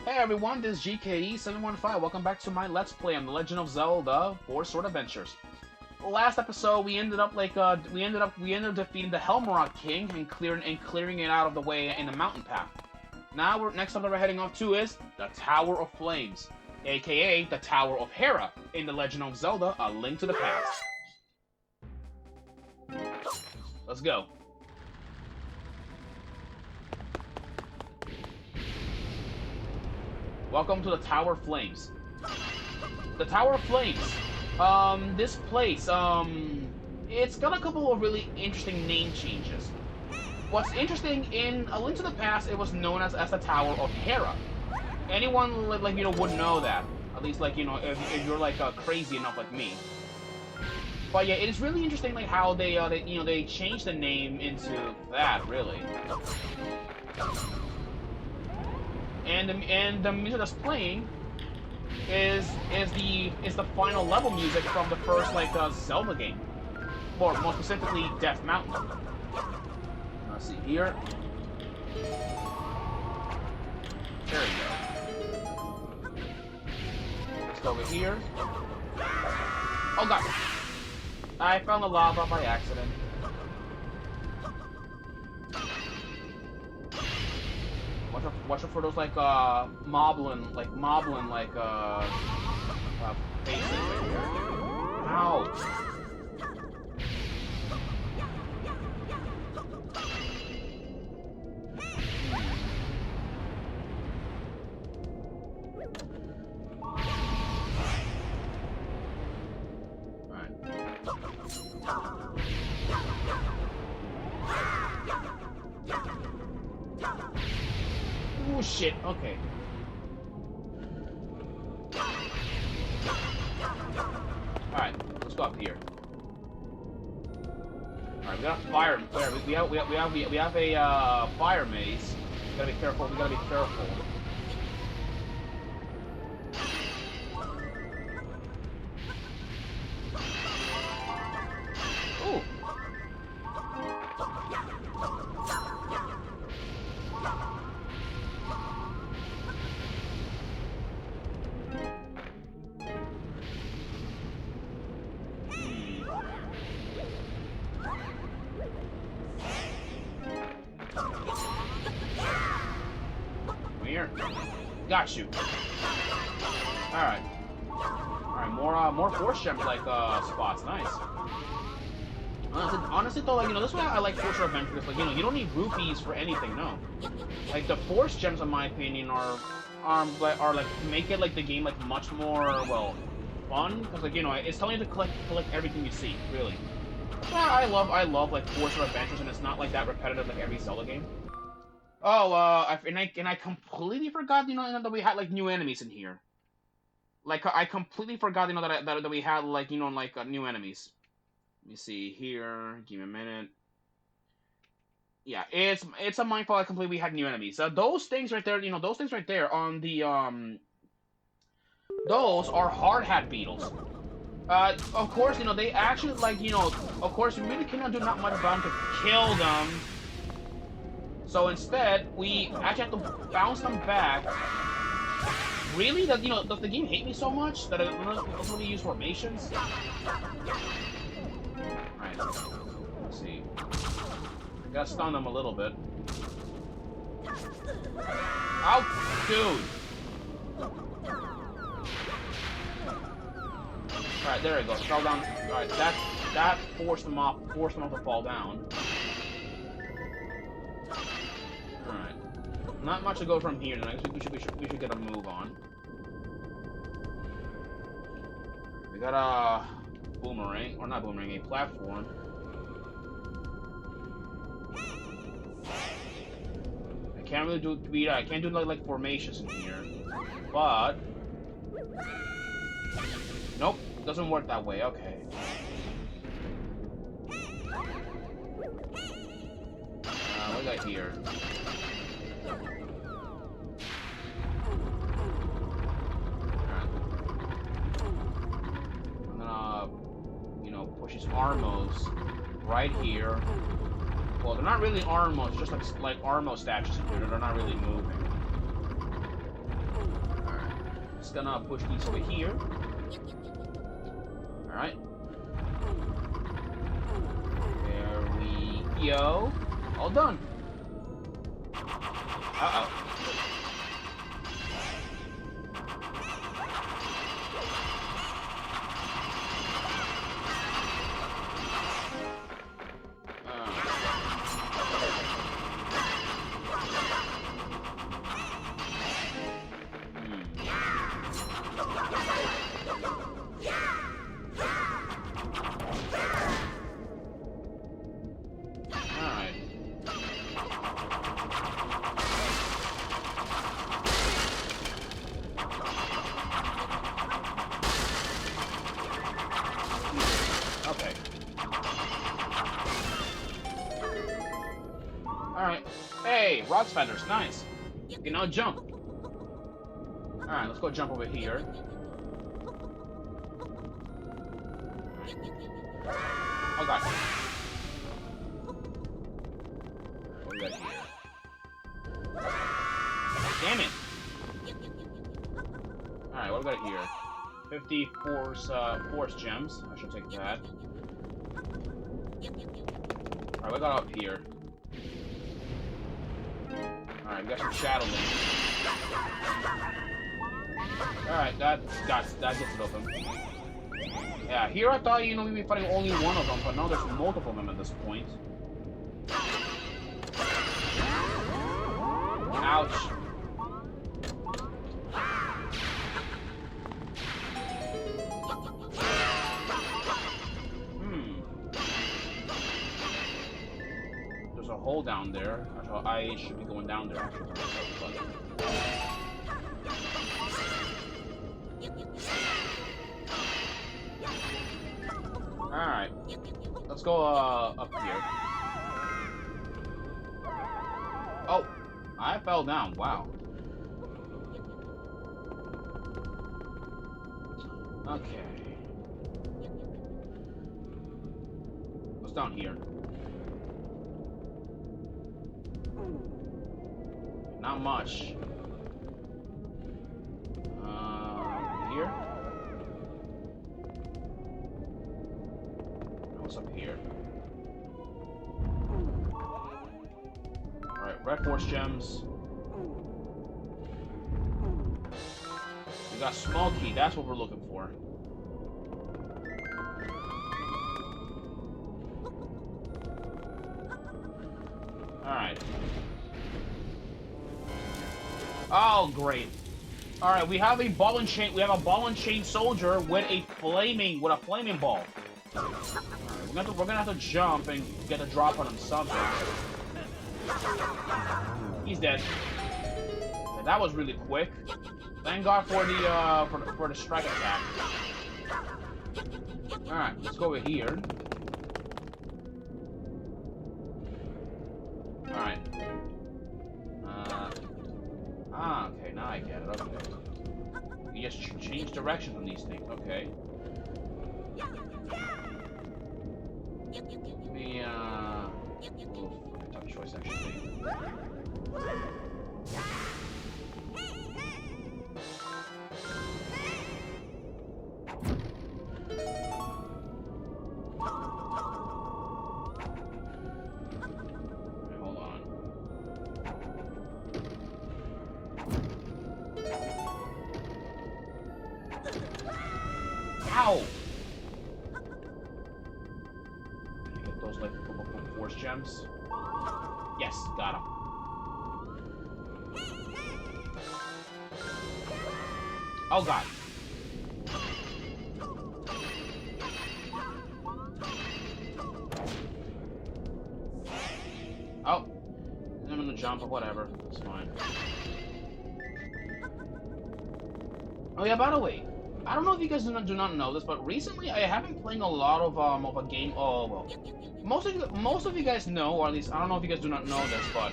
Hey everyone, this is GKE715. Welcome back to my Let's Play on The Legend of Zelda: Four Sword Adventures. Last episode, we ended up defeating the Helmrock King and clearing it out of the way in the mountain path. Now, next up that we're heading off to is the Tower of Flames, aka the Tower of Hera in The Legend of Zelda: A Link to the Past. Let's go. Welcome to the Tower of Flames. The Tower of Flames. This place, it's got a couple of really interesting name changes. What's interesting, in A Link to the Past, it was known as the Tower of Hera. Anyone, would know that. At least, if you're, crazy enough like me. But yeah, it is really interesting, how they changed the name into that, really. And the music that's playing is the final level music from the first Zelda game, or more specifically Death Mountain. Let's see here. There we go. Let's go over here. Oh god! I found the lava by accident. Watch out for those moblin faces right here. Ow! Alright. Oh shit, okay. Alright, let's go up here. Alright, we got a fire. We have a fire maze. We gotta be careful. Ooh. Here. Got you. Alright. Alright, more force gem spots. Nice. Honestly though, this is why I like Force Adventures. You don't need rupees for anything, no. The force gems, in my opinion, are make it the game much more fun, because it's telling you to collect everything you see, really. Yeah, I love Force Adventures, and it's not that repetitive like every Zelda game. Oh, and I completely forgot, that we had new enemies in here. I completely forgot, that we had new enemies. Let me see here. Give me a minute. Yeah, it's a mindful. I completely had new enemies. Those things right there, those things right there on the those are hard hat beetles. Of course, they actually of course, we really cannot do not much about them to kill them. So instead, we actually have to bounce them back. Really? Does the game hate me so much that it doesn't really use formations? Alright, let's see. I gotta stun them a little bit. Ow, dude! Alright, there we go. Fell down. Alright, that forced them off to fall down. Alright. Not much to go from here, then I guess we should get a move on. We got a boomerang, or not boomerang, a platform. I can't really do I can't do formations in here. But nope, doesn't work that way, okay. What do we got here? Push his armos right here. Well, they're not really armos, just like armo statues in here. They're not really moving. just gonna push these over here. Alright. There we go. All done. Uh-oh. Okay. Alright. Hey, rock spiders, nice. You can now jump. Alright, let's go jump over here. Oh god. What do we got here? Damn it! Alright, what do we got here? 50 force gems. I should take that. Alright, we got up here. Alright, we got some shadow links. Alright, that gets it open. Yeah, here I thought, we'd be fighting only one of them, but now there's multiple of them at this point. Ouch. There's a hole down there. I should be going down there, actually. Alright. Let's go, up here. Oh! I fell down. Wow. Okay. What's down here? Not much. Here? What's up here? Alright, red force gems. We got small key, that's what we're looking for. Alright. Oh, great. Alright, we have a ball and chain soldier with a flaming ball. Right, we're gonna have to jump and get a drop on him somehow. He's dead. Yeah, that was really quick. Thank God for the strike attack. Alright, let's go over here. Alright. Okay, now I get it, okay. You just change direction on these things, okay. Let me, tough choice, actually. Hold on. Ow! Get those, like, force gems. Yes, got him. Oh god. Oh. I'm gonna jump or whatever. That's fine. Oh yeah, by the way, I don't know if you guys do not know this, but recently I have been playing a lot of a game. Oh well, most of you guys know, or at least I don't know if you guys do not know this, but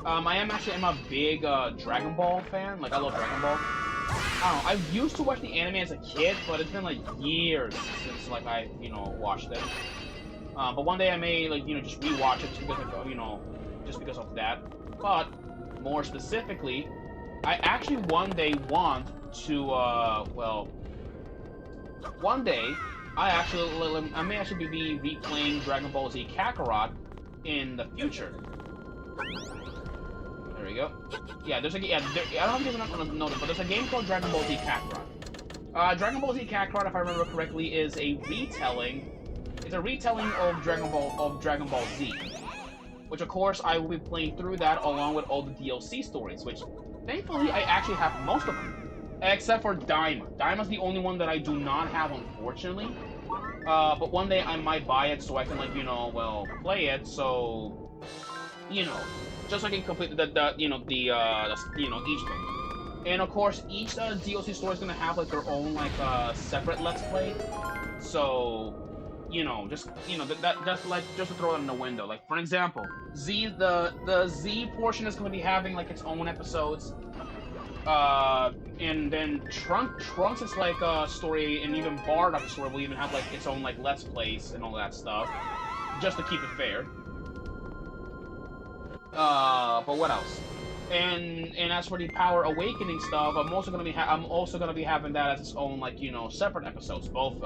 I'm a big Dragon Ball fan. Like I love Dragon Ball. I don't know. I used to watch the anime as a kid, but it's been like years since like I watched it. But one day I may just rewatch it because just because of that. But more specifically, I actually one day want to, well, one day, I may actually be replaying Dragon Ball Z Kakarot in the future. There we go. Yeah, there's a I don't know if you're gonna know this, but there's a game called Dragon Ball Z Kakarot. Dragon Ball Z Kakarot, if I remember correctly, is a retelling. It's a retelling of Dragon Ball Z, which of course I will be playing through that along with all the DLC stories, which thankfully I actually have most of them, except for Daima. Daima's the only one that I do not have, unfortunately. But one day I might buy it so I can, like, you know, well, play it. So, you know, just so I can complete each thing. And of course, each DLC store is gonna have like their own like separate Let's Play. So, you know, just to throw it in the window. Like for example, the Z portion is gonna be having like its own episodes. And then Trunks is like a story, and even Bardock's story will even have like its own like Let's Plays and all that stuff, just to keep it fair. But what else? And as for the Power Awakening stuff, I'm also gonna be having that as its own, like, you know, separate episodes, both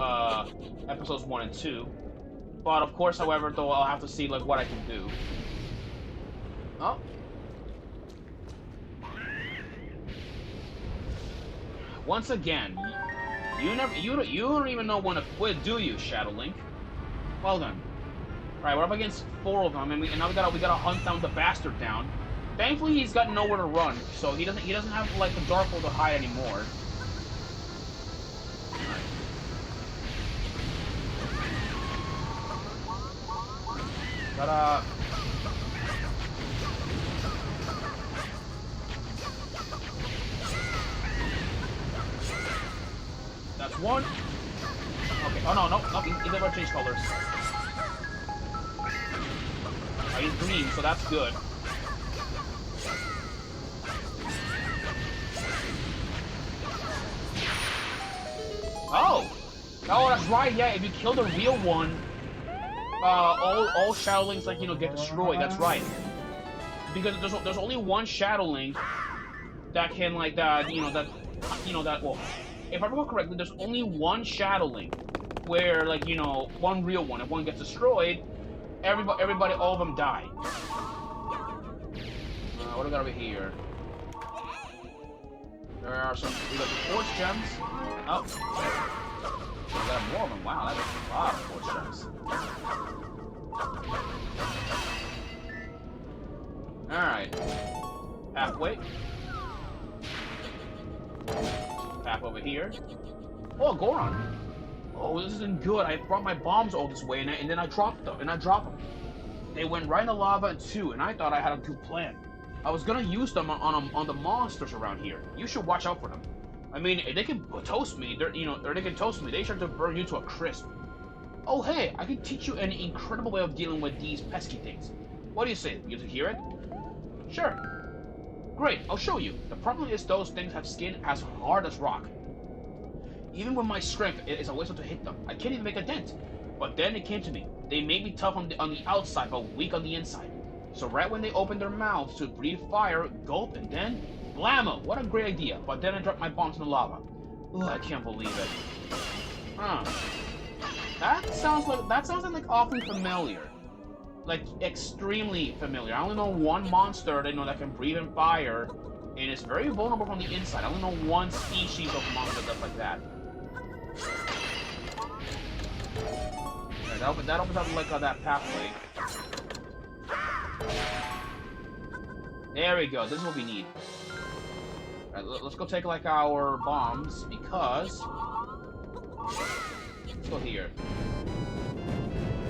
episodes 1 and 2. But of course, however, though, I'll have to see like what I can do. Oh. Once again, you don't even know when to quit, do you, Shadow Link? Well then. Alright, we're up against 4 of them, and now we gotta hunt down the bastard down. Thankfully, he's got nowhere to run, so he doesn't have like the dark hole to hide anymore. But that's one. Okay. Oh no, he never changed colors. Oh, he's green, so that's good. Oh! Oh, that's right, yeah, if you kill the real one, all Shadow Links, like, you know, get destroyed, that's right. Because there's only one Shadow Link that can, like, well, if I recall correctly, there's only one Shadow Link where, like, you know, one real one, if one gets destroyed, everybody, all of them die. What do we got over here? There are we got the Force Gems. Oh. We got more of them. Wow, that's a lot of Force Gems. Alright. Halfway. Path over here. Oh, Goron. Oh, this isn't good. I brought my bombs all this way, and then I dropped them. They went right in the lava too, and I thought I had a good plan. I was gonna use them on the monsters around here. You should watch out for them. I mean, if they can toast me, they start to burn you to a crisp. Oh hey, I can teach you an incredible way of dealing with these pesky things. What do you say? You to hear it? Sure. Great, I'll show you. The problem is those things have skin as hard as rock. Even with my strength, it is a waste to hit them. I can't even make a dent. But then it came to me. They may be tough on the outside, but weak on the inside. So right when they open their mouths to breathe fire, gulp, and then blammo! What a great idea! But then I dropped my bombs in the lava. Ugh, I can't believe it. Huh. That sounds like awfully familiar. Like extremely familiar. I only know one monster that can breathe in fire, and it's very vulnerable from the inside. I only know one species of monster that's like that. Right, that opens up like that pathway. There we go. This is what we need. Alright, let's go take like our bombs because let's go here.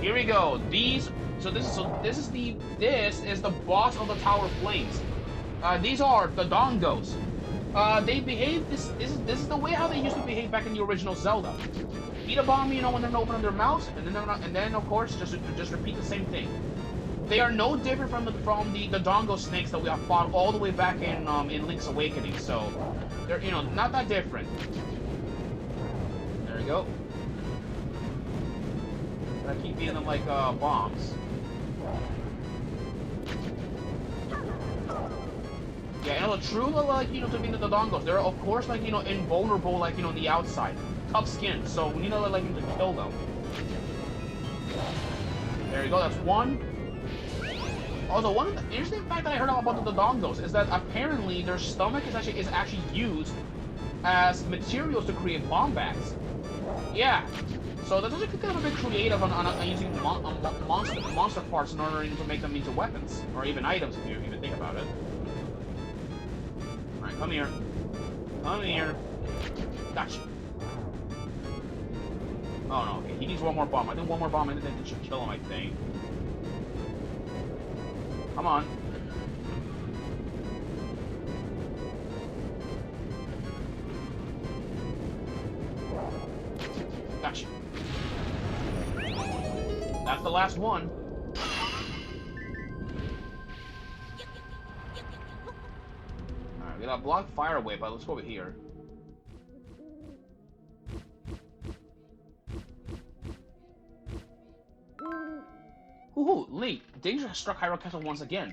Here we go. This is the boss of the Tower of Flames. These are the Dongos. They behave this is the way how they used to behave back in the original Zelda. Eat a bomb, when they're opening their mouths, and then of course just repeat the same thing. They are no different from the Dongo snakes that we have fought all the way back in Link's Awakening. So they're not that different. There we go. Gotta keep beating them like bombs. Yeah, you know, the true, like, you know, to be the Dodongos, they're, of course, like, you know, invulnerable, like, you know, on the outside. Tough skin, so we need to, like, to kill them. There you go, that's one. Also, one of the interesting fact that I heard about the Dodongos is that apparently their stomach is actually used as materials to create bomb bags. Yeah. So that's actually kind of a bit creative on using monster parts in order to make them into weapons. Or even items, if you even think about it. Alright, come here. Come here. Gotcha. Oh no, okay, he needs one more bomb. I think one more bomb and then it should kill him, I think. Come on. Gotcha. That's the last one. Alright, we got a block fire away, but let's go over here. Woohoo! Link! Danger has struck Hyrule Castle once again.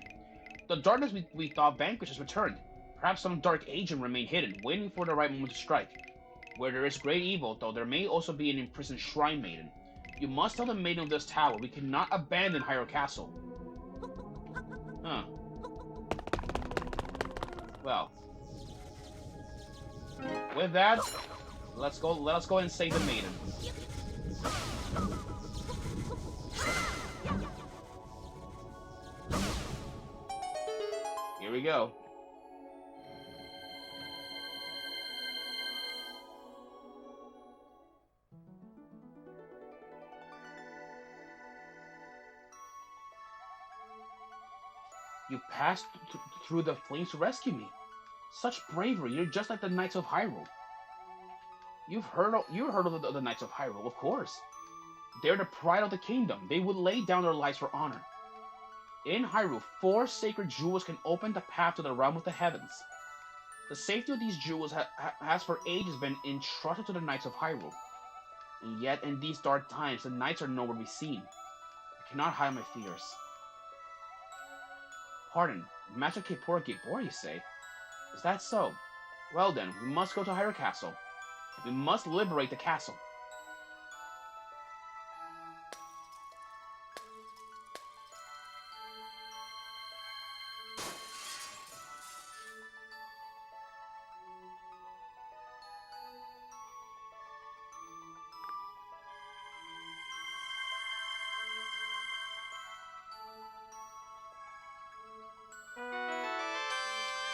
The darkness we thought vanquished has returned. Perhaps some dark agent remained hidden, waiting for the right moment to strike. Where there is great evil, though, there may also be an imprisoned shrine maiden. You must tell the maiden of this tower we cannot abandon Hyrule Castle. Huh. Well. With that, let us go and save the maiden. Here we go. You passed through the flames to rescue me. Such bravery, you're just like the Knights of Hyrule. You've heard of the Knights of Hyrule, of course. They're the pride of the kingdom. They would lay down their lives for honor. In Hyrule, 4 sacred jewels can open the path to the realm of the heavens. The safety of these jewels has for ages been entrusted to the Knights of Hyrule. And yet, in these dark times, the Knights are nowhere to be seen. I cannot hide my fears. Pardon, Master Kaepora Gaebora, you say? Is that so? Well then, we must go to Hyrule Castle. We must liberate the castle.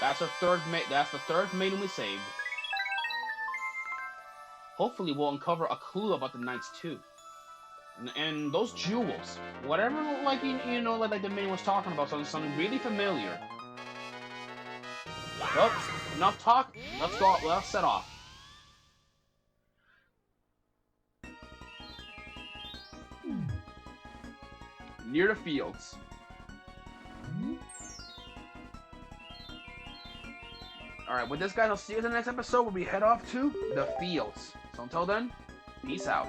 That's the third maiden we saved. Hopefully we'll uncover a clue about the Knights too. And those jewels, whatever, like you know, like the maiden was talking about, something really familiar. Well, enough talk. Let's go. Let's set off. Near the fields. Alright, with this, guys, I'll see you in the next episode where we head off to the fields. So until then, peace out.